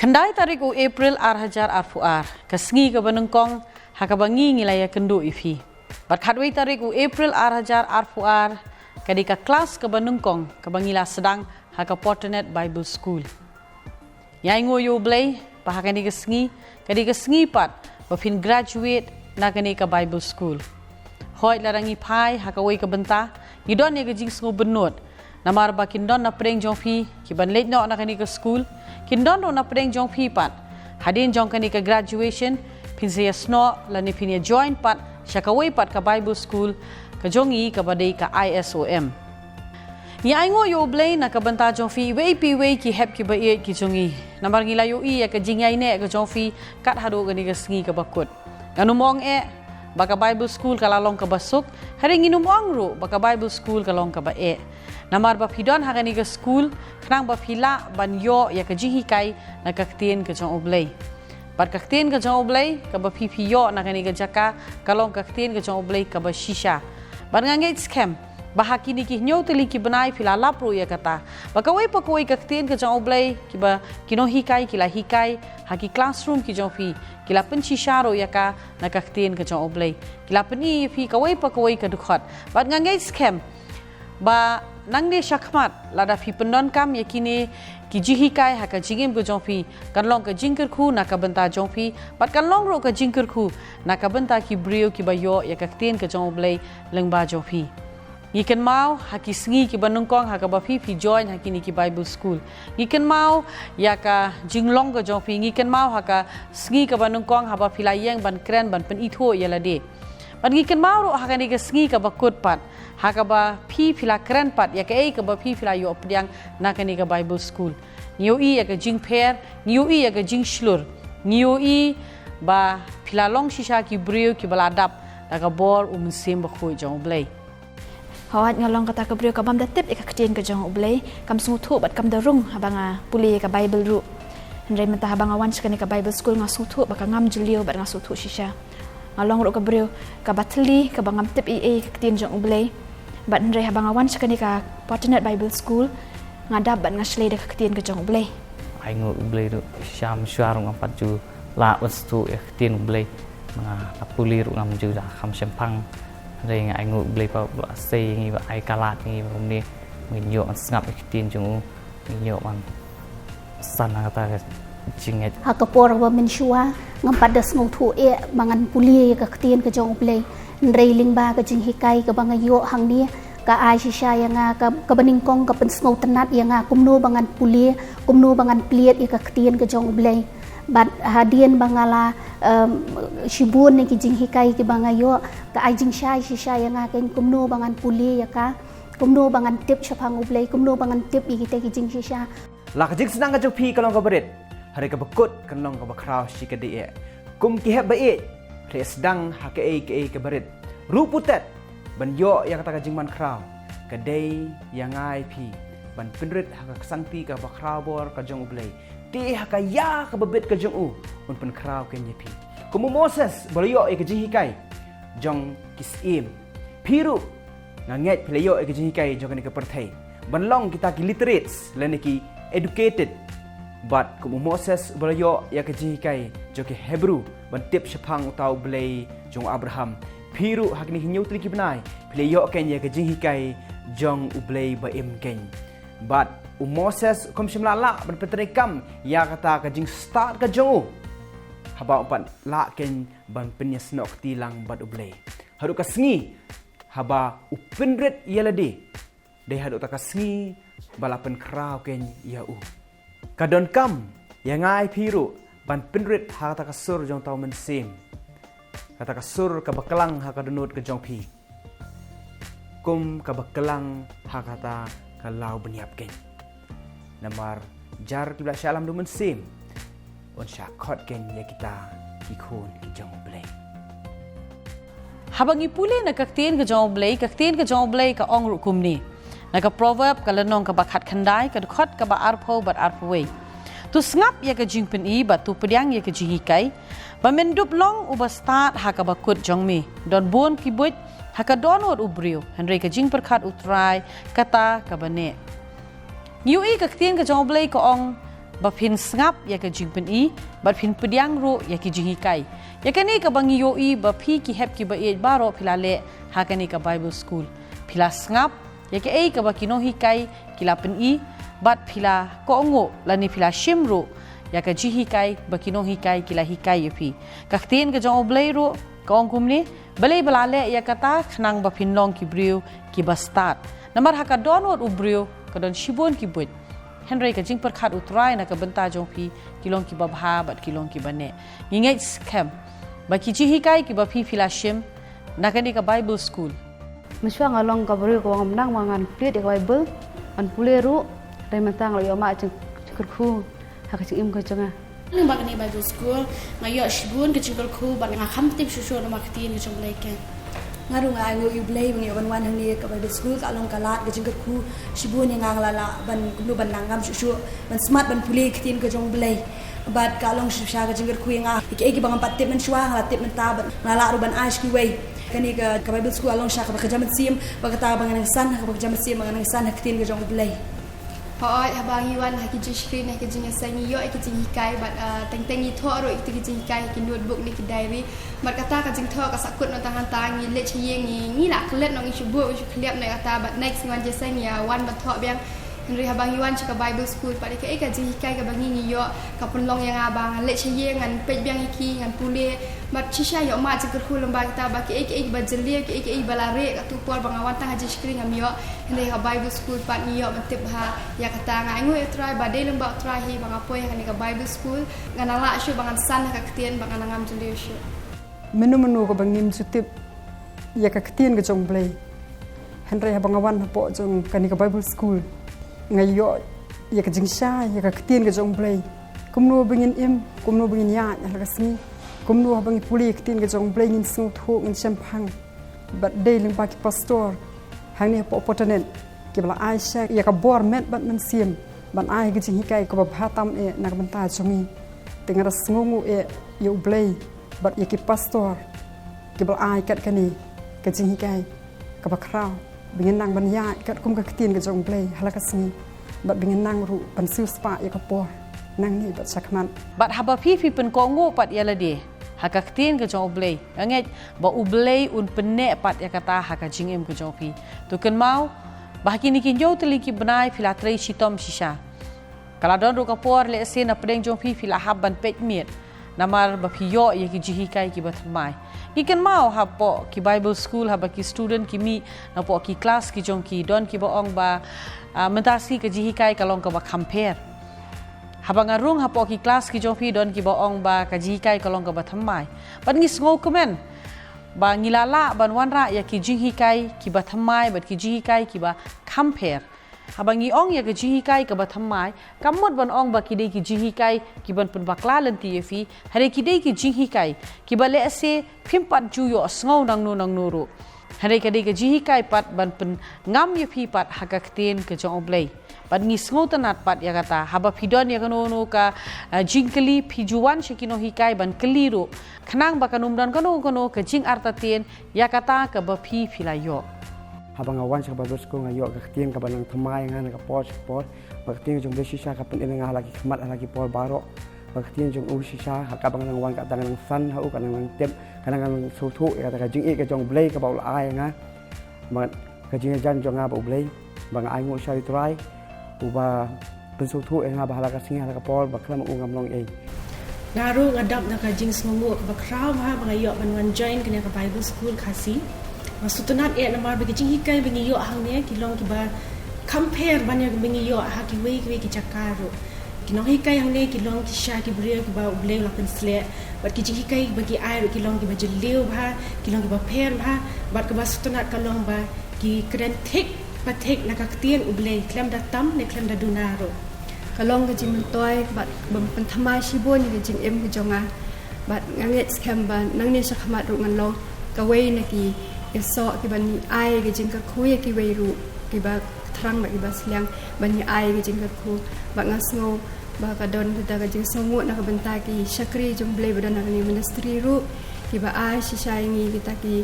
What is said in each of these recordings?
Kendai tariku April arhajar arfuar, kesengi ke benengkong hakabangi ngilaya kendu ifi. Berkatwai tariku April arhajar arfuar, kadika kelas ke benengkong kabangila sedang haka Portanet Bible School. Yang ngoyo blay, pahakani kesengi, kadika sengi pat, bafin graduate na kanika Bible School. Hoi larangi pai hakawai ke bentah, gidon ya gejing sengu benut. Namar ba kindon na preng jong phi kiban late no na kanika school kindon na preng jong phi pat hadin jong kanika graduation pinsia sno la ni pinia join pat syakawai pat ka Bible School ka jongi ka badai ka ISOM ya aingo yo blay na ka banta jong phi we ki hep ki ba e ki jongi namar ngila yo ya ka jingai ne ka jong phi kat hado kanika sngi ka bakut nganumong baka Bible School kalalong ka basuk hari nginumong ro baka Bible School kalong ka ba Namar bapidon hakani ke school, kenang bapila banyo ya ke jihikai na kaktin ke jong oblay. Bar kaktin ke jong oblay, ke bapipiyo na kani ke jaka, kalong kaktin ke jong oblay ke bashisha. Bar ngangit scam, bahaki ni ki nyo teli ki benai pila lapro ya kata. Bakawai pakawai kaktin ke jong oblay, ki ba kino hikai kila hikai, haki classroom ki jong pi, kila penshisharo ya ka na kaktin ke jong oblay. Kila peni pi kawai pakawai ke dukhot. Bar ngangit scam, ba nang de syakmat lada fi pendon kam yakini ki jihikai haka jingim ke jongpi kan long ke jingker khu na ka benta jongpi pat kan long ro ke jingker khu na ka benta ki brio ki bayo ya ka ten ke jong blai lengba jongpi ngiken mau haki sngi ki banungkong haka ba fi join hakini ki Bible School ngiken mau ya ka jinglong ke jongpi ngiken mau haka sngi ka banungkong haba filayeng ban kren ban pen itho ya lade ban ngiken mau ro haka ni ke sngi ka bakut pat hakaba pi pila keren pat ya ke ba pi pila yo opdiang na kani ka Bible School niu ya ke jing per niu ya ke jing shlur niu ba pila long shisha ki brio ki baladap daga bor sim ba khoi jong blai hawat ngalong kata ka brio ka bam da tip ka ktien ka jong blai kam su thu bat kam da rung habanga puli ka Bible ru ndai menta habanga wan kani ka Bible School nga su thu ba ka ngam julio ba nga su thu shisha ngalong ro ka brio ka batli ka bangam tip ka ktien jong blai bat ndre habang awan sakani ka Portanet Bible School ngadap bat ngasle de ktien ke jong blai ai ngo blai ru sham shwar ngam pat ju la wastu ktien blai nga apuli ru ngam ju da kham sempang re nga ai ngo blai pa se ngi ba ai kalat ngi rum ni ngi yo ngap ktien jong ngi yo man san ngata jinget hakapor wa min shua ngam padas ngau thu mangan puli ka ktien ke jong blai Nreiling ba ka jing hikai ka bangayo hang ni ka ai shisha yang ka beningkong ka pensngau tenat yang kumno bangan puli kumno bangan pliet ka ktien ka jong blai bat hadien bangala shibun ni ki jing hikai ki bangayo ka ai jing shai shisha yang ka kumno bangan puli ya ka kumno bangan tip chapang blai kumno bangan tip ki te ki jing shisha la ka jing senang ka jopi kalong ka berit hari ka bekut kalong ka bakraw shi ka de kum ki heb ba re sedang hake ke berit ruputet ban yo yang kata jingman kraw kedai yang ai pi ban penrit haka sangti ka bakraw bor ka jong ublai ti haka ya ka bebet ka jong u un pen kraw ke nyepi kumu Moses boloyo ke jihikai jong kisim piru nganget pelayo ke jihikai jong ke perthai ban long kita ki literates lene ki educated but kumu Moses boloyo ya ke jihikai jong ke Hebrew ban tip syapang utau blai jong Abraham piru hakni hinyu triki benai pleyo ken ya ke jihikai jong ublai ba im ken but Moses kom shimla la ban petrekam ya kata ka jing start ka jong haba pan la ken ban penyes nok tilang bad ublai hadu ka sngi haba upenret yalade dei hadu ta ka sngi balapen kraw ken ya kadon kam ya ngai piru ban penrit hata kasur jong tau mensim kata kasur ka bakelang haka denut ke jong pi kum ka bakelang hakata ka lau beniap ken namar jar kibla syalam du mensim on syakot ken ya kita ikun ki jong blai habangi pule na kaktien ke jong blai ka ong ru kumni na ka proverb ka lenong ka bakhat khandai ka khot ka ba arpho bat arpwei tu ngap ya ke jing pen bat tu pediang ya ke jihikai ba mendup long uba start haka bakut jongmi don bon ki buit haka donot ubrio henry ke jing perkhat utrai kata ka bane Niu ka ktien ka jong blai ka ong bapin sngap ya ke jing pen i bapin pediang ro ya ki jing hikai ya kani ka bangi yo i bapi ki hep ki ba e baro philale ha kani ka Bible school phila sngap ya ke ei ka ba kino hikai kila pen i bat phila ko ngo lani phila shimro ya ka ji hikai ba kino hikai kila hikai yapi ka khtin ka jong oblei ro ka ong kumni balai balale ya kata khnang bapin long ki brio ki ba start namar ha ka donot ubrio ka don shibon ki bud Henry ka jing per khat utrai na ka benta jong pi kilong ki babha bat kilong ki bane ngingai scam ba ki ji hikai ki ba phi filashim na kani ka Bible school Maswa ngalong ka beri ko ngamnang mangan plit ka Bible an puleru dai matang lo yoma jeng kurku hak jeng im ka jenga Nang bagani Bible school ngayo shibun ke jingkol ku bang nga khamtip shushu na maktin ke jong leke ngaru nga ngo yublay bang yawan wan hang ni ka Bible school ka long kalat ke jingkol ku shibun yang ngalala ban kumnu ban nangam shushu ban smart ban puli kitin ke jong blay bat ka long shusha ke jingkol ku yang ke bang patip men shwa ngala tip men tabat ngala ruban ash ki way kani ka Bible school along sha ka jamat sim bagata bang nang san ka jamat sim bang nang san kitin ke jong blay Hoi habang iwan haki jishkri na kijing asangi yo kijing hikai bat teng-teng i tho ro ikti kijing hikai ki notebook ni ki diary bat kata kijing tho ka sakut no tangan tangi le chiyeng ni la klet no ngi shubu shu kliap na kata bat next ngan jesang ya wan bat tho biang Henry habang iwan chika Bible school pat ke kijing hikai ka bangi ni yo ka punlong yang abang le chiyeng ngan pej biang iki ngan pule bat chisha yo ma chikr khul lomba kita ba ke ba jelia ke balare ka tu pol bang awan tang haji skring am yo Henry ha Bible school pat ni yo matip ha ya kata nga ingo try ba de lomba try hi bang apoy ha ni ka Bible school nganala shu bang san ka ktien bang anangam jelia shu menu ko bang nim sutip ya ka ktien ka jong play Henry ha bang awan po jong ka ni ka Bible school ngayo ya ka jingsha ya ka ktien ka jong play kumno bangin im kumno bangin ya la ka sni kumno bang puli kitin ke jong blay ngin sung thu ngin champang bat day ling ba ki pastor hang ne po potanen ki bla aisha ya ka bor met bat man sim ban ai ke jing hikai ko ba phatam e nak banta chungi tengar sngungu e yo blay bat ya ki pastor ki bla ai kat kani ke jing hikai ka ba kraw bingin nang ban ya kat kum ka kitin ke jong blay halaka sni bat bingin nang ru ban sil spa ya ka por nang ni bat sakman bat haba fi pen ko ngo pat yala de hakaktin ke jong ublay anget ba ublay un penne pat ya kata haka jingem ke jong pi tu ken mau ba kini kin jo teli ki benai phila trei chitom shisha kala don ro ka por le se na preng jong pi phila habban pet miet namar ba phi yo ye ki jihi kai ki bat mai ki ken mau ha po ki Bible school ha ba ki student ki mi na po ki class ki jong ki don ki ba ong ba mentasi ke jihi kai kalong ka ba compare habang arung hapo ki class ki jong pi don ki ba ong ba ka ji kai kalong ka ba thammai ban ngis ngo komen ba ngilala ban wanra ya ki ji kai ki ba thammai bat ki ji kai ki ba compare habang ngi ong ya ki ji kai ka ba thammai kamot ban ong ba ki dei ki ji kai ki ban pun bakla lan ti fi hare ki dei ki ji kai ki ba le ase phimpat ju yo sngo nang nu ro hare ka dei ki ji kai pat ban pun ngam ye phi pat hakakten ke jong oblay pat ngi sngo tanat pat ya kata haba phidon ya kano no ka jingkeli phijuan shikino hikai ban keliro khnang ba kanum dan kano ka jing artatien ya kata ka ba phi philayo habang awan sa Bible school ngayo ka ktien ka banang thamai nga ka por ba ktien jong besisha ka pen nga lagi khmat lagi por baro ba ktien jong usisha ka bang nang wan ka tang nang san ha u ka nang tep ka nang su thu ya ka jing e ka jong blay ka ba la ai nga ba ka jing jan jong nga ba blay bang ai ngo shari try uba pensu thu nga bahala ka singa ka pol baklam ungam long e Naru ngadap na ka jing sngongu ka kraw ma ba ngayo ban wan join kanya ka Bible school khasi masutunat e namar ba jing hikai bingi yo hang ne kilong ki ba compare ban ya bingi yo ha ki we ki chakaro kinong hikai hang ne kilong ki sha ki brio ki ba uble la pen sle bat ki jing hikai ba ki ai kilong ki ba jeleu ba kilong ki ba pen ba bat ka ba sutunat kalong ba ki kren thik patek na kaktien ublay klem da tam ne klem da dunaro kalong ke jing toy bat bam pen thamai shibon ke jing em ke jonga bat nganget scam ban nang ne sakhamat ru ngan lo ka wei na ki so ki ban ni ai ke jing ka khu ki wei ru ki ba thrang ba ki ba sliang ban ni ai ke jing ka khu ba ngasngo ba ka don ta ka jing songu na ka benta ki shakri jong blay ba na ni ministry ru ki ba ai shishai ngi ki ta ki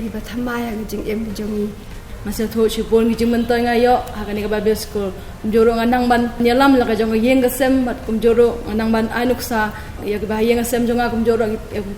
ki ba thamai ke jing em ke jongi masa tu si pun kita mentai ngayo, akan ni ke Bible school. kumjoro nganang ban nyelam la ka jong yeng gasem bat kumjoro nganang ban ainuksa ya ba yeng gasem jonga kumjoro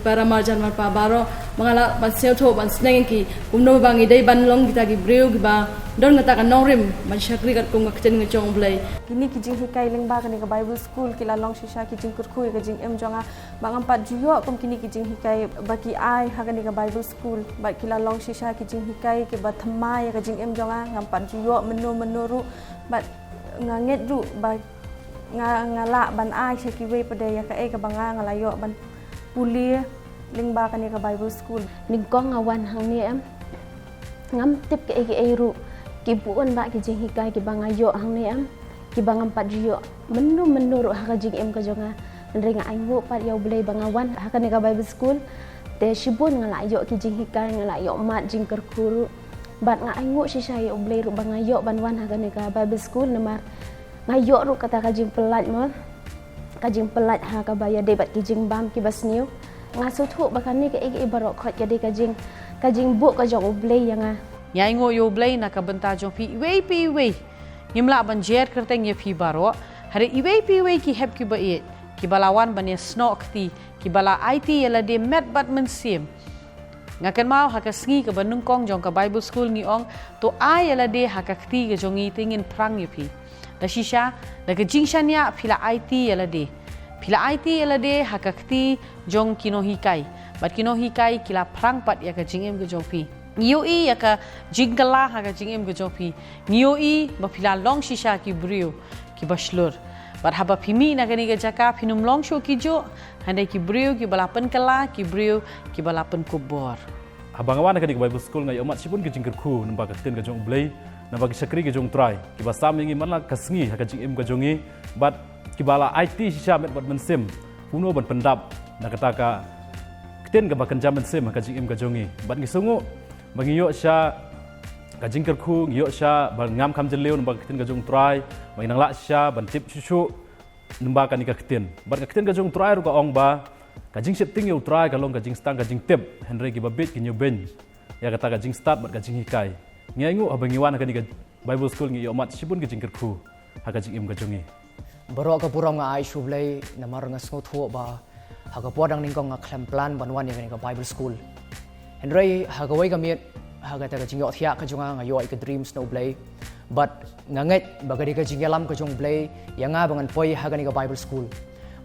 para marjan mar pa baro mangala ban sel tho ban sneng ki kumno bang idai ban long kita ki breu ki ba don ngata ka norim man shakri kat kum ngakten ngchong blai kini ki jing hikai leng ba ka Bible school ki la long shisha ki jing kurkhu ka jing em jonga bang ampat juyo kum kini ki jing hikai baki ai ha ka Bible school ba ki la long shisha ki jing hikai ki ba thamai ka jing em jonga ngampat juyo menuru ba nganget ru ba ngala ban ai ki we pada ya ka ka banga ngalayo ban pulia ling ba ka Bible school ning kong awan hang ni em ngam tip ke ru ki buon ba ki jing hikai ki bangayo hang ni am ki bangam pat jiyo menu ru ha jing em ka jonga ringa aingo pat yau blai bangawan ha ka Bible school te shibun ngala yo ki jing hikai ngala yo mat jing kerkuru bat nga aingo shisha yo blai ru bangayo banwan ha ka Bible school namar ngayo ru kata ka jing pelat mo ka jing pelat ha ka baya debat ki jing bam ki basniu ngasu thu bakan ni ke barok khot ka de ka jing bu ka jong blai yang Nyai ngo yo blai na ka benta jong pi iwei ngimla ban jer kerteng ye pi baro hari iwei ki heb ki ba e ki balawan ban ye snok ti ki bala IT yela de met bat men sim ngakan mau ha ka sngi ka banung kong jong ka Bible school ngi ong to ai yela de ha ka ti ga jong i tingin prang ye pi da shisha da ka jingshan ya phila IT yela de yela de ha ka ti jong kino hikai bat kino hikai kila prang pat ya ka jingem ga jong pi Ngioi ya ka jingkala ha ka jingem ke jopi ngioi ba phila long shisha ki brio ki baslur bar haba phimi na kani ke jaka phinum long sho ki jo handai ki brio ki balapan kala ki brio ki balapan kubor abang awan kani ke Bible school ngai umat sipun ke jingker khu namba ka ten ke jong blai namba ki sakri ke jong try ki basam ngi manla kasngi ha ka jingem ke jongi bat ki bala IT shisha met bat mensim puno ban pendap na kata ka ten ke bakan jam mensim ha ka jingem ke jongi bat ngi sungu bagi yo sya kajing kerku yo sya ban ngam kam jeleu nembak ketin gajung try bagi nang la sya ban tip susu nembak kan ka ketin ban ketin gajung try ru ka ong ba kajing sip ting yo try kalong kajing stang kajing tip henry ki babit ki new ben ya kata kajing start bat kajing hikai ngai ngu abangi wan kan ka Bible school ngi yo mat sipun kajing kerku ha kajing im kajungi borok ka puram nga ai shublai namar nga sngo thu ba ha ka podang ning kong nga klam plan ban wan yang ka Bible school Henry hagawai kami hagata ka jingyo thia ka junga ngayo ka dreams no play but nganget bagari ka jingyalam ka jong play yanga bangan poi hagani ka Bible school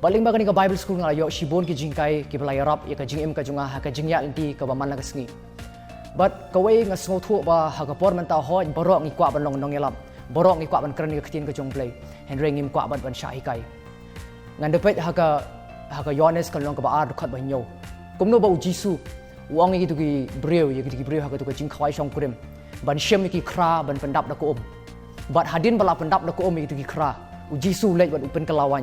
baling bagani ka Bible school ngayo shibon ki jingkai ki balai rap ya ka jingem ka junga ha ka jingya inti ka baman la ka sngi but kawai nga sngo thu ba hagapor man ta ho borok ngi kwa ban long nong yalam borok ngi kwa ban kran ka ktin ka jong play Henry ngim kwa ban sha hikai ngandepet haga yones kan long ka ba ar khat ba nyo kumno ba jisu Uang itu ki breu ya ki breu ha ka tu ka jing khawai shong kurem ban shem ki kra ban pendap da ko bat hadin bala pendap da ko itu ki kra u jisu lej ban upen kelawan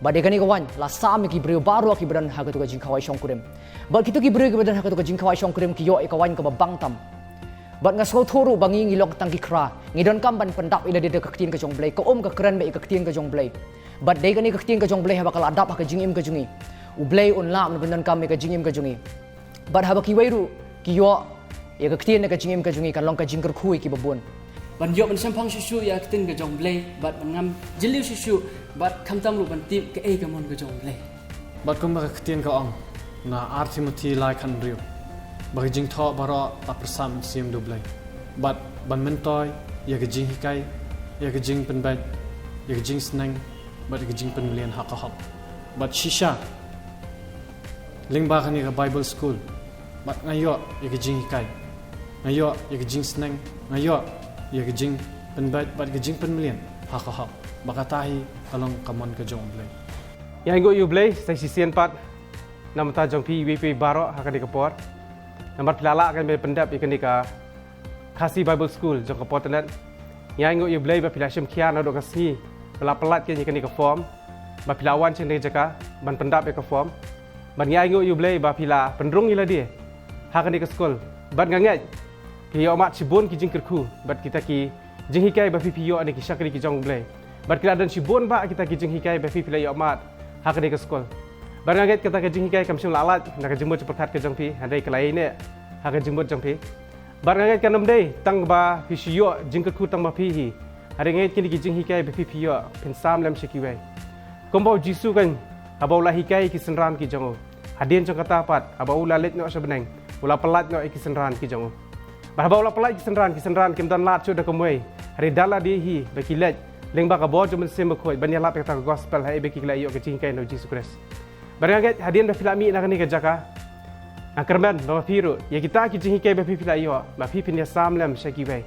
ba de kani kawan la sam ki breu baru ki badan ha ka tu ka jing khawai shong kurem ba kitu ki breu ki badan ha ka tu ka jing khawai shong kurem ki yo e kawan ka ba bang tam bat nga so thoru bangi ngilok tang ki kra ngidon kam ban pendap ila de ka ktin ka jong blai ka ka kran be ka ktin ka jong blai bat de kani ka ktin ka jong blai ha bakal adap ha ka jing im ka jungi u blai on lam ban kam me ka jing im ka jungi But haba ki wairu ki yo ya ka ktin ka jingim ka jungi kan long ka jingker khui ki babon ban yo ban sampang susu ya ktin ka jong blai bat ban ngam jiliu susu bat khamtam lu ban tip ka ka mon ka jong blai bat kum ka ktin ka ong na artimuti lai kan riu ba jing tho baro ta persam sim do blai bat ban mentoy ya ka jing hikai ya ka jing pen bat ya ka jing snang bat ka jing pen melian ha ka hop bat shisha lingba kani ka Bible school bat ngayo ya ka jing hikai ngayo ya ka jing snang ngayo ya ka jing penbat bat ka jing penmelian ha ka ha baka tahi kalong kamon ka jong blai ya ngo yu blai sai sisian pat nam ta jong pi wp baro ha ka di ka por namar pilala kan be pendap ya kani ka Kasi Bible school jong ka potlet ya ngo yu blai ba pilashim kia na do ka si bala pelat ke ni kani ka form ba pilawan chen de jaka ban pendap ya ka form ban ngai ngo yu blai ba pila pendrung ila dia ha kan di ka school ban ngangai ki yo mat sibon ki jingker khu bat kita ki jing hikai ba pipi yo ani ki shakri ki jong blai bat kila dan sibon ba kita ki jing hikai ba pipi la yo mat ha kan di ka school ban ngai kita ka jing hikai kam sim lalat na ka jimbo cepat ka jong pi handai kelai ne ha ka jimbo jong pi ban ngai kan nam dei tang ba pi yo jingker khu tang ba pi hi hari ngai kini ki jing hikai be pipio pin sam lem sekiwe kombo jisu kan abau la hikai ki senran ki jongo hadien jong kata pat abau la let no sebeneng ula pelat no ki senran ki jongo abau la pelat ki senran kim dan lat chu da komwe hari dala di hi be ki let leng ba ka bo jumen sem khoi banya lat ta gospel hai be ki la yo ki jing hikai no jisu kres barang hadien be filami na kani ka jaka Akarman, bawa piru, ya kita ki jing hikai be pipila yo, ma pipin ya sam lem sekiwe.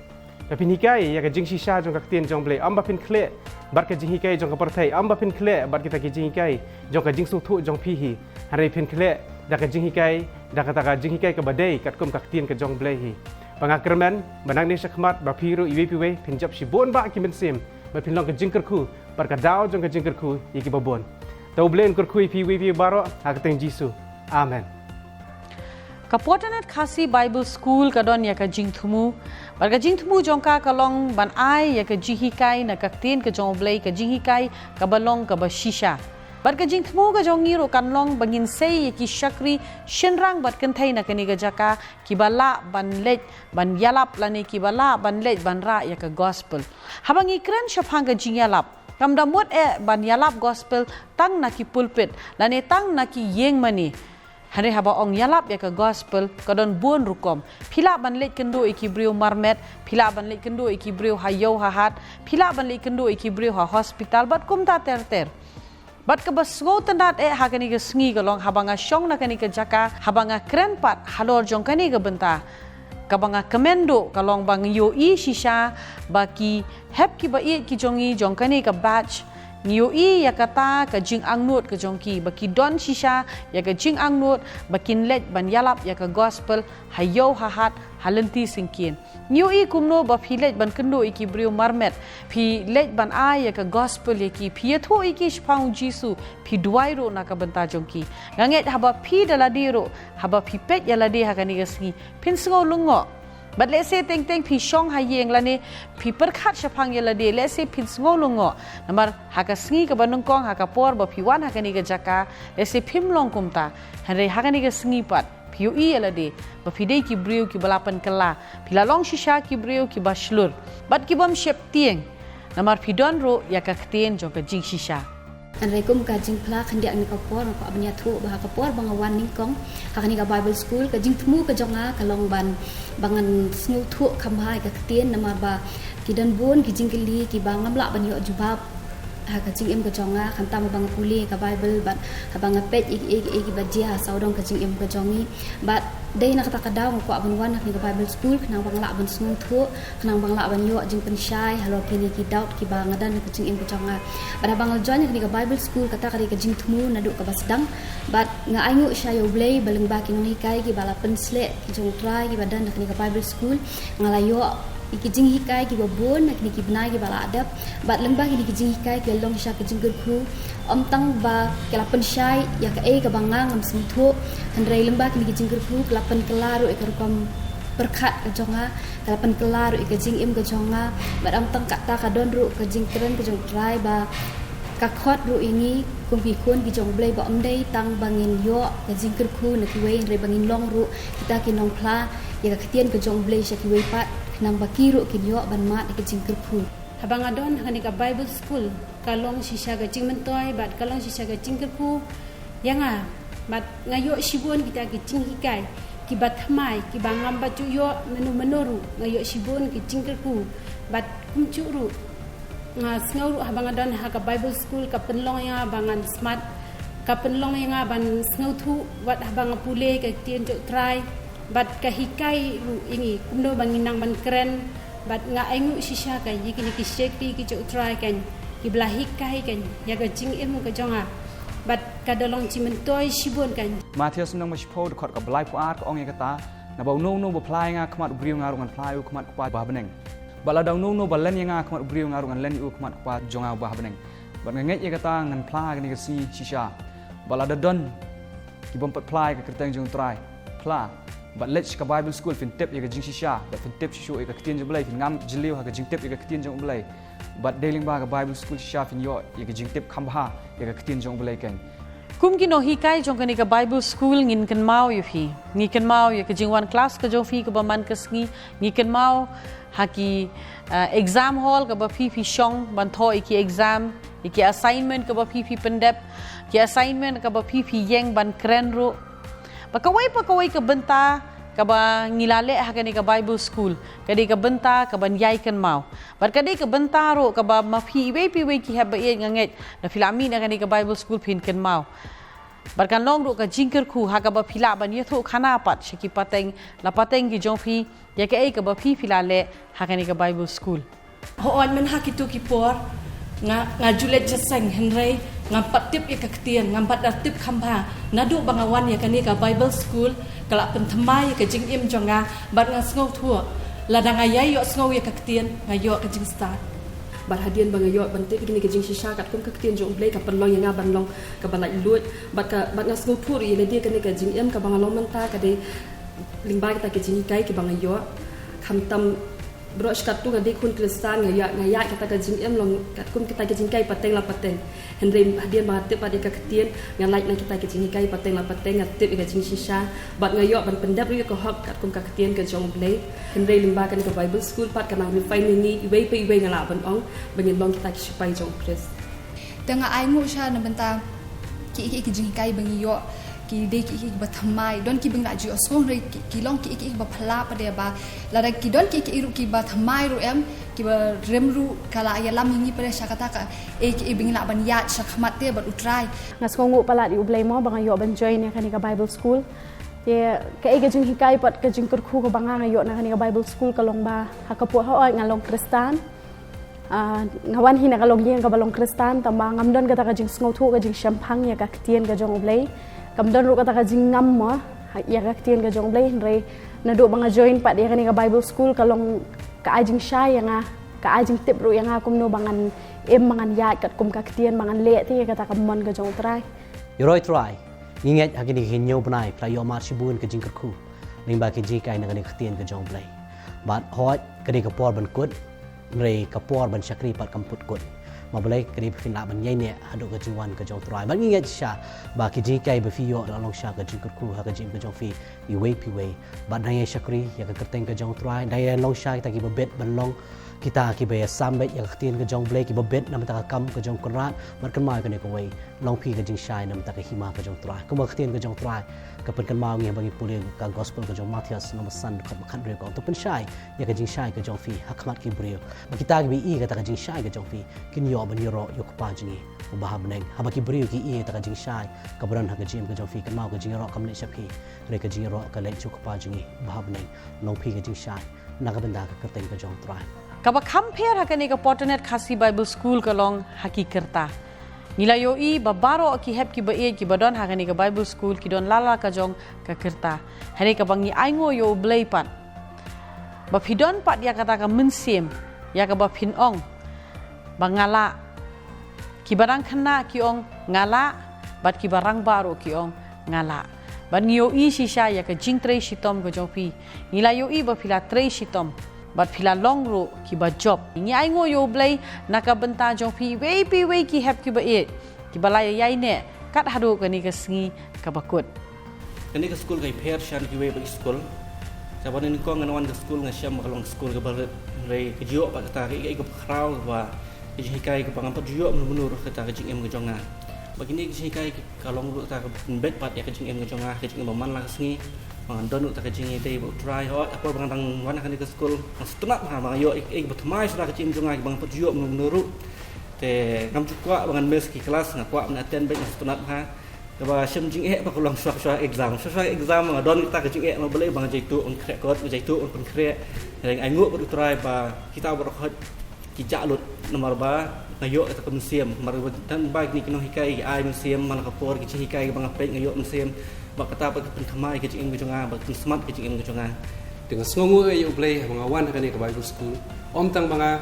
Tapi hikai ya ka jing shisha jong ka tien jong ble, amba pin kle, bar ka jing hikai jong ka partai, amba pin kle, bar kita ki jing hikai jong ka jing su thu jong pihi. Hari pin kle, da ka jing hikai, da ka ta ka jing hikai ka badai kat kum ka tien ka jong ble hi. Pangakarman, banang ni sakmat ba piru iwe piwe pin jap si bon ba ki min sim, ba pin long ka jing kerku, bar ka dau jong ka jing kerku iki ba bon. Tau ble kerku piwe piwe baro ha ka teng Jisu. Amen. Kapotanet Khasi Bible School kadon ya ka jingthumu barga jingthumu jongka kalong ban ai ya ka jihikai na kaktin ka jongblei ka jihikai ka balong ka bashisha barga jingthumu ka jongiro kanlong bangin sei ki shakri shinrang bat kanthai na kani ga jaka kibala ban let ban yalap lani kibala ban let ban ra ya ka gospel habangi kran shaphang ka jingyalap kamda mot ban yalap gospel tang na ki pulpit lani tang na ki yeng mani Hari haba ong yalap ya ke gospel kadon buon rukom. Pila ban lek kendo iki brio marmet, pila ban lek kendo iki brio hayau hahat, pila ban lek kendo iki brio ha hospital bat kum ta ter. Bat ke basgo tandat ha kani ke sngi galong habanga shong na kani ke jaka, habanga kren pat halor jong kani ke benta. Kabanga kemendo kalong bang yo I shisha baki hep ki ba I ki jongi jong kani ke batch Niyo ya kata ka jing angnut ka jongki baki don shisha ya ka jing angnut bakin let ban yalap ya ka gospel hayo hahat halenti singkin niyo kumno ba philet ban kendo iki brio marmet phi let ban a ya ka gospel ya ki phietho iki shpang Jisu phi duairo na ka banta jongki nganget haba phi daladiro haba phi pet ya ladi ha kani gasngi pinsgo lungo But let's say teng phi shong hayeng lani phi perkhat shapang yela de let's say phin ngolungo namar haka sngi ka banung kong haka por ba phi wan haka ni ga jaka let's say phim long kumta hanre haka ni ga sngi pat phi u yela de ba phi dei ki brio ki balapan kala phi la long shisha ki brio ki bashlur bat ki bam shep tieng namar phi don ro ya ka ktien jong ka jing shisha Anrekum ka jing pla khandiak ni kapor ko abnya thu ba kapor bangawan ning kong hakani ka Bible school ka jing thmu ka jonga ka long ban bangan snu thu khamhai ka ktien namar ba kidan bon ki jing kili ki bangam la ban yo jubab ha ka jing em ka jonga khanta ma bang puli ka Bible bat ha banga pet ik badia saudong ka jing em ka jongi bat dei na kata kadaw ko abang wan ni ka Bible school khnang bang la ban snu thu khnang bang la ban yo jing pen shai halo kini ki daut ki bang dan ka jing em ka jonga bat bang join ni ka Bible school kata ka jing thmu na du ka basdang bat nga aingu shayo blay baling ba ki ngi kai ki bala pen sle ki jong try ki badan ni ka Bible school ngalayo iki jing hikai ki babon nak ni ki bnai ki bala adab bat lembah ki jing hikai ki long sha ki jing gurku om tang ba ki lapen shai ya ka ka bangang am sing thu handrai lembah ki jing gurku ki lapen kelaru e kom berkat ka jonga ka lapen kelaru e ka jing im ka jonga bat om tang kata ka don ru ka jing keren ka jong try ba ka khot ru ini kum ki kun ki jong blai ba om dei tang bangin yo ka jing gurku na ki wei re bangin long ru kita ki nong pla ya ka ktien ka jong blai sha ki wei pat nang bakiru kinyo ban mat ke jing kerpu habang adon hani ka Bible school kalong shisha ga jing mentoy bat kalong shisha ga jing kerpu yanga bat ngayo shibon kita ke jing hikai ki bat mai ki bangam baju yo menu ngayo shibon ki jing kerpu bat kumcuru nga sngauru habang adon ha ka Bible school ka penlong ya bangan smart ka penlong ya ban snau thu wat habang pule ka tien jo try bat kahikai ru ingi kumno banginang ban keren bat nga aingu shisha kan yikini ki shekti ki jo try kan ki blahikai kan ya ga jing ilmu ka jonga bat kadalong chimentoy shibon kan Matius nang mashpo de khot ka blai puar ka ong yakata na bau no beplai nga khmat briu nga rungan plai u khmat kwa ba beneng bala dau no balen nga khmat briu nga rungan len u khmat kwa jonga ba beneng bat nga nget yakata ngan pla ni ka si shisha bala da don ki bom pat plai ka kerteng jong try pla But let's ka Bible school fin tip ya ka jing shisha but fin tip shishu ka ktien jong blai fin ngam jiliu ha ka jing tip ya ka ktien jong blai but dealing ba ka Bible school shisha fin yo ya ka jing tip khambha ya ka ktien jong blai kan Kum kino hikai jong kani ka Bible school ngin kan mau yu fi. Ngi kan mau ya ke jingwan kelas ke jong fi ke baman ke sngi. Ngi kan mau haki exam hall ke ba fi shong ban tho iki exam, iki assignment ke ba fi pendep, ki assignment ke ba fi yeng ban keren ro. Pakawai ke benta ka ba ngilale hakani ka Bible school. Kadi ka benta ka ban yai kan mau. Bar kadi ka benta ro ka ba mafi we ki haba ye nganget na filami na kani ka Bible school pin kan mau. Barkan long ro ka jingker khu ha ka ba phila ban ye tho khana pat shiki pateng la pateng ki jong fi ya ke ai ka ba fi filale hakani ka Bible school. Ho on men hakitu ki por nga julet jaseng henrei nga patip ya kaktian nga padatip khampa nadu bangawan ya kani ka Bible school kala pentemai ka jing im jonga bat nga sngo thua ladang ayai yo sngo ya kaktian nga yo ka jing start bat hadian bang yo ban te kini ke jing shisha kat kum kaktian jong blai ka panlong yang ban long ka balai lut bat nga sngo thur ile dia kani ka jing im ka bangalong menta ka de lingba kita ke jing kai ke bang yo khamtam Bros kat tu ngadi kun Kristan ngaya kata ka jing em long kat kum kita ke jing kai pateng la pateng henry hadian bahate pada ka ketien ngalai na kita ke jing kai pateng la pateng ngatip ka jing shisha bat ngayo ban pendap ri ko hok kat kum ka ketien ke jong blai henry limba kan ka Bible school pat kana refine ni iwe ngala ban ong bangin long kita ke sipai jong Chris tengah ai mu sha na benta ki jing kai bangi yo ki de ki bathamai don ki bing raju osong re ki long ki ba phla pa de ba la da ki don ki iru ki bathamai ru em ki ba remru kala ya lam hingi pa sakata ka ki bing la ban ya sakmat te ba utrai ngas ko ngu pala di ublay mo bang yo ban join ya kani ka Bible school ye ka ga jing hikai pat ka jing kur khu ko banga yo na kani ka Bible school ka long ba ha ka po ha ngalong Kristan ngawan hina ka long yen ka balong Kristan tamba ngamdon ka ta ka jing sngo thu ka jing shampang ya ka tien ka jong ublay kamdan ru kata ka jingam mo ya ka tien ka jong blai re na do banga join pat ya kani ka Bible school kalong ka ajing sha yang ka ajing tip ru yang kum no bangan mangan ya kat kum ka tien mangan le ti kata ka mon ka jong trai yoroi try nginget hakini hinyo banai playo mar sibun ka jing ku ning ba ki ji kai na kani ka tien ka jong blai bat hot kani ka por ban kut re ka por ban sakri pat kamput kut mabalai kari fin la ban yai ne hadu ka jingwan ka jong trai ban ngi sha ba ki ji kai ba fi yo long sha ka jing ku ha ka jing ka jong fi i wei pi wei ban nai shakri ya ka kerteng ka jong trai dai long sha kita ki ba bet ban long kita ki ba sambe ya ka tien ka jong blai ki ba bet nam ta ka kam ka jong krat mar kan mai ka ne ko wei long pi ka jing shai nam ta ka hima ka jong trai ko ma ka tien ka jong trai ka pen kan mau ngi bagi puli ka gospel ka jong Matthias nomor san ka kan re ko to pen shai ya ka jing shai ka jong fi hakmat ki brio ma kita ki bi ka ta ka jing shai ka jong fi kin yo ban yoro yo ka pa jingi ubah beneng haba ki brio ki ta ka jing shai ka bran ha ka jing ka jong fi kan mau ka jing ro kam le shapi re ka jing ro ka le chu ka pa jingi ubah beneng long pi ka jing shai na ka benda ka kerteng ka jong trai ka ba compare ha kani ka Portonet Khasi Bible School ka long haki kerta nila yo I babaro ki hep ki ba ki badon ha kani ka Bible School ki don lala ka jong ka kerta hari ka bangi aingo yo blai pat ba pidon pat ya kata ka mensim ya ka ba pin ong bangala ki barang khana ki ong ngala bat ki barang baro ki ong ngala ban yo I shisha ya ka jing tre shitom ka jong pi nila yo I ba pila tre shitom bat pila long ro ki ba job ngi ai ngo yo blai naka benta jong pi wei ki hep ki ba ki balai yai ne kat hadu ka ni ka sngi ka bakut kani ka school kai pher shan ki wei ba school saban ni ko ngan ka school nga syam ka long school ka ba re ki jo pa ka ki ka khrau wa ki hikai ka pangam pa jo menur ka ta ka jing em ka jonga bagini ki hikai ka long ro ta ka bet pat ya ka jing em ka jonga ka jing ba man la ka sngi don tak kecing itu try hot apa bang tang mana kan di sekolah setelah bang yo bertemai sudah kecing jungai bang perjuang menurut te ngam cukwa bang mes ki kelas ngakwa menaten baik setelah ba sim jing ba kulang suah exam don kita kecing ma beli bang jaitu on krek kot jaitu on pen krek yang ai nguk try ba kita berhot ki jalut nomor ba ngayo eta museum mar dan baik ni kino hikai ai museum mal kapor ki hikai bang apek ngayo museum kata apa pentamai ke jing jonga ba smart ke jing jonga dengan songo yo play mengawan kan ke Bible school om tang banga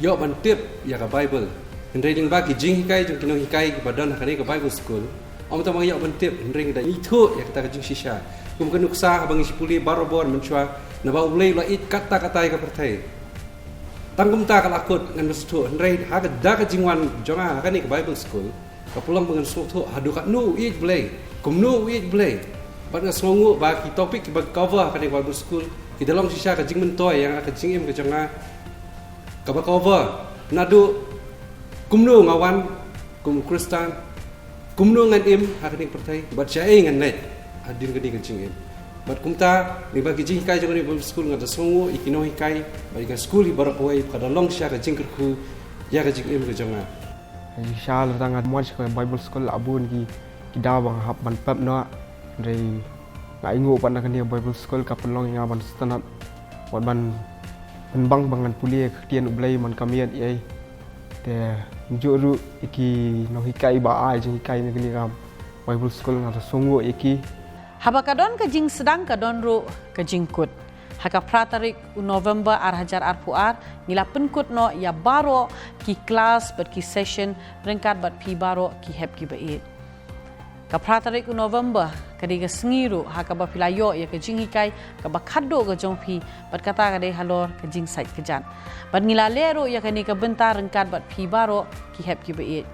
yo ban tip ya ka Bible hendring ba ki jing hikai jong kino hikai ke badan kan ke Bible school om tang banga yo ban tip hendring da itu ya kata jing shisha kum kan uksa bang isipuli barobor menchwa na ba ulai la it kata-kata ka pertai tangkum ta ka lakut ngan mestu hendring ha ka da ka jingwan jonga kan ke Bible school Kapulang dengan suatu hadu kat nu each blay, kum nu each blay. Bat ngas ngongu bagi topik bagi cover kan Bible School. Kita long sisa kajing mentoy yang kajing im kajanga. Kaba cover nadu kum nu ngawan kum Kristen. Kum nu ngan im hakaning pertai. Bat syai ngan net adin kadi kajing im. Bat kumta ni bagi jing kai jangan Bible School ngada songo ikino hikai bagi ka school ibarak way kada long sisa kajing kerku ya kajing im kajanga. Inshallah tang ad muat sekolah Bible School abun ki daw bang hap ban pep no dari ngai ngu pan nak ni Bible School ka penlong nga ban stanat wan ban bang bangan pulia ketian ublai man kamian ai te juru iki no hikai ba ai jing hikai ni kam Bible School nga songo iki habakadon kajing sedang kadon ru kajing kut haka pratarik November arhajar arpuar ngila penkut no ya baro ki kelas ber ki session rengkat bat pi baro ki hep ki bait ka pratarik November kadiga sengiru haka ba pilayo ya ke jingikai ka bakado ga jongpi bat kata kade halor ke jing site kejan bat ngila lero ya kani ka bentar rengkat bat pi baro ki hep ki bait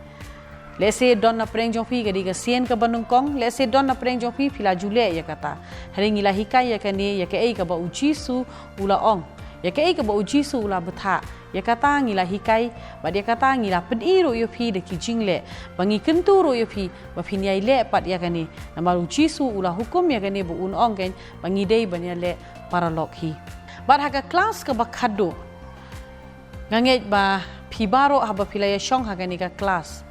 lese donna preng jongpi kadiga sien ka banungkong lese donna preng jongpi pila jule ya kata hari ngila hikai ya kani ya ke ai ka ba ujisu ula ong ya ke ai ka ba ujisu ula betha ya kata ngila hikai ba dia kata ngila pediru yo pi de ki jingle bangi kenturu yo pi ba pinyai le pat ya kani nama ujisu ula hukum ya kani bu un ong ken bangi dei banya le para lokhi bar haga kelas ka ba khado nganget ba pi baro haba pilaya shong haga ni ka kelas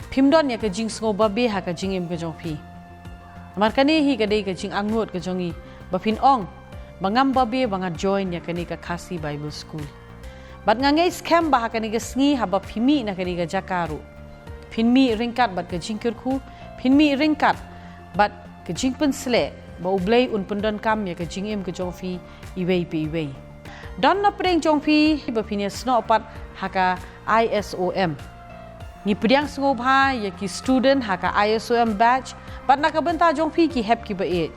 Pimdon ya ke jing sngo babe ha ka jing im ke jong pi. Mar kani hi ka dei ka jing angut ke jongi bapin ong bangam babe bangat join ya kani ka Kasi Bible School. Bat ngangai scam ba ha kani ka sngi ha ba pimi na kani ka Jakaru. Pinmi ringkat bat ke jing kirku, pinmi ringkat bat ke jing pensle ba ublei un pendon kam ya ke jing im ke jong pi iwei pi iwei. Don na preng jong pi ba pinya sno pat ha ka ISOM. Ni pediang sengob ha ya ki student ha ka ISOM batch bat nak benta jong pi ki hep ki ba e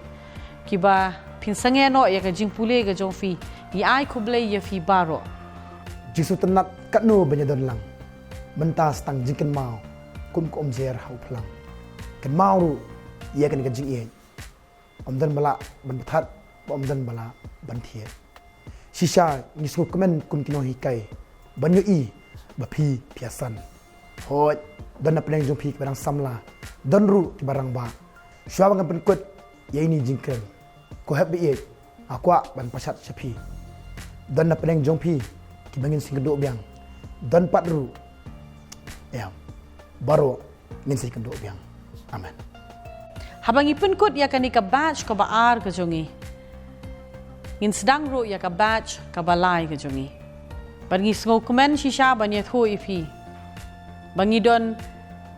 ki ba pin sange no ya ka jing pule ga jong pi ni ai kuble ya fi baro jisu tenat kat no banya don lang benta stang jingken mau kum ko omjer hau plang kan mau ya kan ka jing e omdan bala ban bathat omdan bala ban thie shisha ni su komen kum kino hikai banyo i ba phi piasan hoi don na peleng jong pi barang samla don ru ti barang ba shwa bang penkut ye ini jingken ko hab bi akwa ban pasat sepi don na peleng jong pi ki bangin sing kedok biang don pat ru ya baro nin sing kedok biang amen habangi penkut ya kani ka batch ka baar ka jongi ngin sedang ru ya ka batch ka balai ka jongi bangi sngo komen shisha banya tho ipi bangi don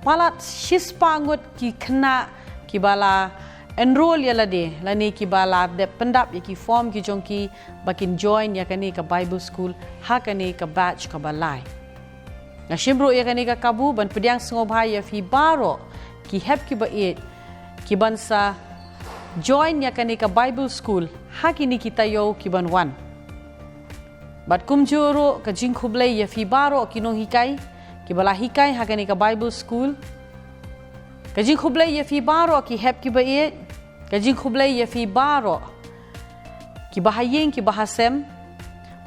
palat shispa ngut ki kena ki bala enroll ya lade lani ki bala de pendap ya ki form ki jongki bakin join ya kani ka Bible School ha kani ka batch ka balai na shimbro ya kani ka kabu ban pediang sngobhai ya fi baro ki hep ki ba it ki bansa join ya kani ka Bible School ha kini kita yo ki ban wan bat kumjuro ka jingkhuble ya fi baro kino hikai ki bala hikai ha kani ka Bible School ka jing khuble ya fi baro ki hep ki ba it ka jing khuble ya fi baro ki bahayeng ki bahasem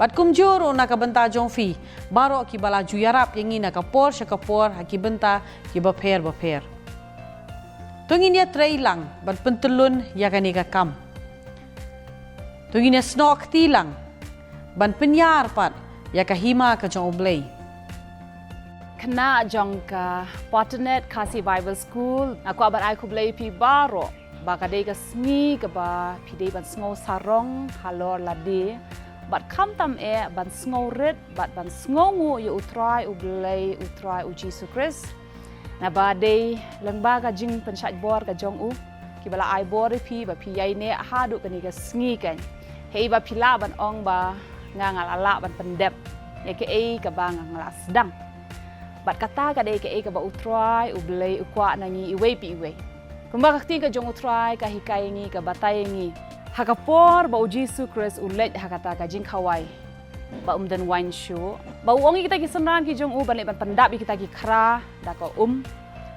bat kumjuro na ka benta jong fi baro ki bala juyarap yengi na ka por ha ki benta ki ba pher tungin ya trailang bat pentelun ya kani ka kam tungin ya snok tilang ban penyar pat ya ka hima ka jong oblei kena jong ka Potternet Kasi Bible School aku abar ai kublei pi baro ba kadai ka smi ka ba pi dei ban sngo sarong halor lade bat kam tam e ban sngo red bat ban sngo ngu ye utrai ublei utrai u Jesus Christ na ba dei lengba ka jing pensat bor ka jong u ki bala ai bor pi ba pi yai ne ha du ka ni ka sngi kan hei ba pila ban ong ba ngal ala ban pendep ye ke ei ka ba ngal sedang bat kata ka dei ke e ka ba utrai ublei ukwa nangi iwei pi iwei kumba ka ting ka jong utrai ka hikai ngi ka batai ngi hakapor ba Jesus Christ ulet hakata ka jing khawai ba dan wine show ba uongi kita ki senang ki jong u ban le ban pendap kita ki khra da ko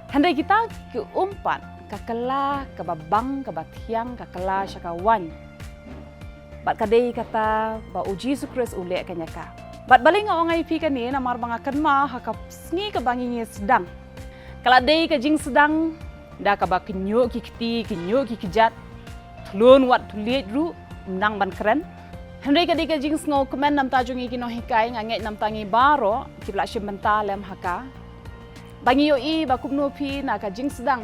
Handai kita ke umpat, kakela, ke babang, ke batiang, kakela, syakawan. Bat kadai kata, ba uji sukres ulek kanyaka. Bat balik ngawang IP kan ni, namar bangakan ma, hakap sengi ke bangingi sedang. Kalau day ke jing sedang, dah ke ba kenyuk ki kejat. Telun wat tuliet ru, menang ban keren. Handai kadai ke jing sengau kemen nam tajungi kino hikai, nganget nam tangi baro, ki belak syembenta lem haka. Bangi yoi bakup nupi na ka jing sedang.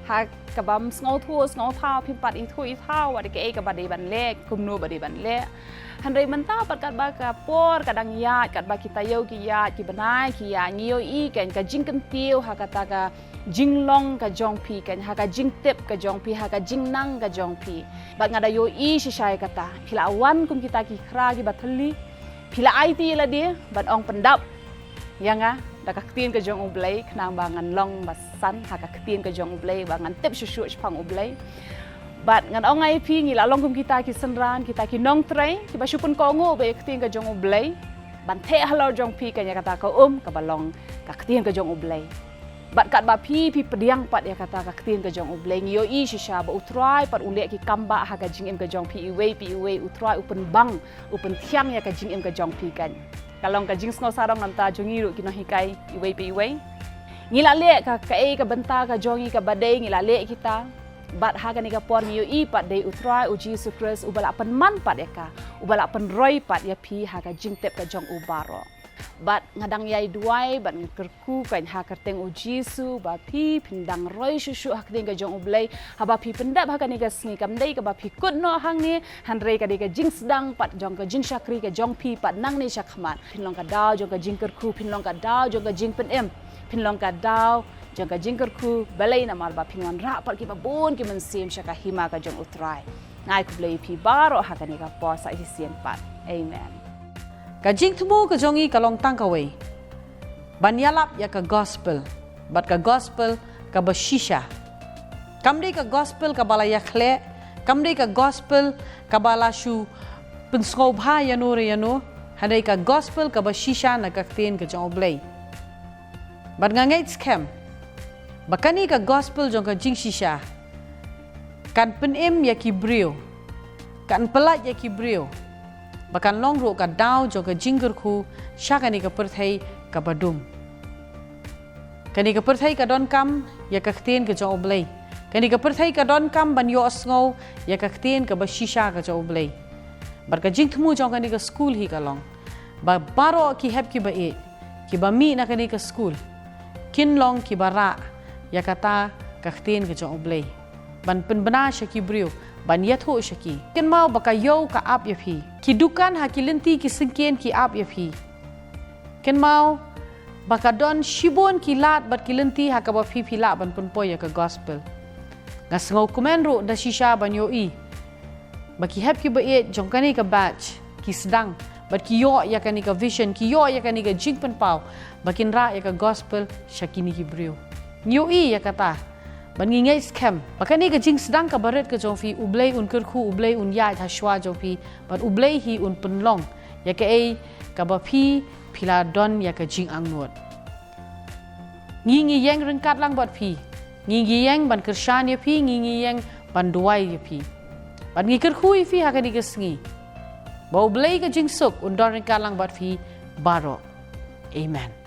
Ha kabam sengau thau pimpat itu wadi ke kabade ban le kumnu bade ban le. Handai menta pat kat ba ka por kadang ya kat ba kita yo ki ya ki banai ki ya ngi yoi kan ka jing kentiu ha kata ka jing long ka jong pi kan ha ka jing tip ka jong pi ha ka jing nang ka jong pi. Bat ngada yoi sisai kata pila awan kum kita ki khra ki bathali pila IT la dia bat ong pendap yang dah kaktiin ke jong ublay kenang bangan long basan ha kaktiin ke jong ublay bangan tip susu pang ublay bat ngan ong IP ngila long kum kita ki senran kita ki nong tray ki ba supun kongo be kaktiin ke jong ublay ban the halor jong pi kanya kata ka ka balong kaktiin ke jong ublay bat kat ba pi pediang pat ya kata kaktiin ke jong ublay ngiyo I shisha ba utrai pat ulek ki kamba ha ka jing em ke jong pi iwe utrai upen bang upen thiang ya ka jing em ke jong pi kan kalong ka jing sngau sarong nam ta jungi ru kino hikai iwe ngila le ka ka benta ka jongi ka badai ngila le kita bat ha ka ni ka por ngiyo I pat dei utrai uji sukres ubala pen man pat ya ka ubala pen roi pat ya pi ha ka jing tep ka jong ubaro bat ngadang yai duai bat ngerku kan ha kerteng uji su ba pi pindang roi susu hak ding ka jong ublai ha ba pi pendap ha ka ni ka sngi kam dei ka ba pi kut no hang ni han rei ka di ka jing sedang pat jong ka jing syakri ka jong pi pat nang ni syakmat pinlong ka dau jong ka jing kerku pinlong ka dau jong ka jing pen em pinlong ka dau jong ka jing kerku balai na mal ba pinwan ra pat ki ba bon ki men sim syaka hima ka jong utrai ngai ku blai pi baro ha ka ni ka po sa hisien pat amen. Kajing temu ke jongi kalong tangkawai. Banyalap ya ke gospel. Bat ke gospel ke bershisha. Kamde ke gospel ke bala yakhle. Kamde ke gospel ke bala shu pensngobha yanu. Hadai ke gospel ke bershisha na kaktin ke jong oblay. Bat ngangai scam. Bakani ke gospel jong ke jing shisha. Kan penem ya ki brio. Kan pelat ya ki brio. Bahkan long ro ka dau jo ka jingger khu syakani ka perthai ka badum kani ka perthai ka don kam ya ka khtien ka jo oblay kani ka perthai ka don kam ban yo asngau ya ka khtien ka ba shisha ka jo oblay bar ka jing thmu jo kani ka school hi ka long ba baro ki heb ki ba e ki ba mi na kani ka school kin long ki bara ya kata ka khtien ka jo oblay ban penbana syaki brio ban yatho syaki ken mau baka yo ka ap ya phi ki dukan ha ki lenti ki singken ki ap ya phi ken mau baka don shibon ki lat bat ki lenti ha ka ba phi phi la ban pun poy ya ka gospel ngasngau komen ro da shisha ban yo I baki hep ki ba e jongkani ka batch ki sedang bat ki yo ya kani ka vision ki yo ya kani ka jing pen pau bakin ra ya ka gospel syaki ni ki brio yo I ya kata ban ngingai scam bakani ka jing sedang ka baret ka jongfi ublay un kerku ublay un ya tha shwa jongfi bat ublay hi un penlong ya ka ei ka ba phi phila don ya ka jing angnot ngi yang rengkat lang bat phi ngi yang ban kershan ya phi ngi yang ban duai ya phi ban ngi kerku I phi ha ka di ka sngi ba ublay ka jing suk un don rengkat lang bat phi baro amen.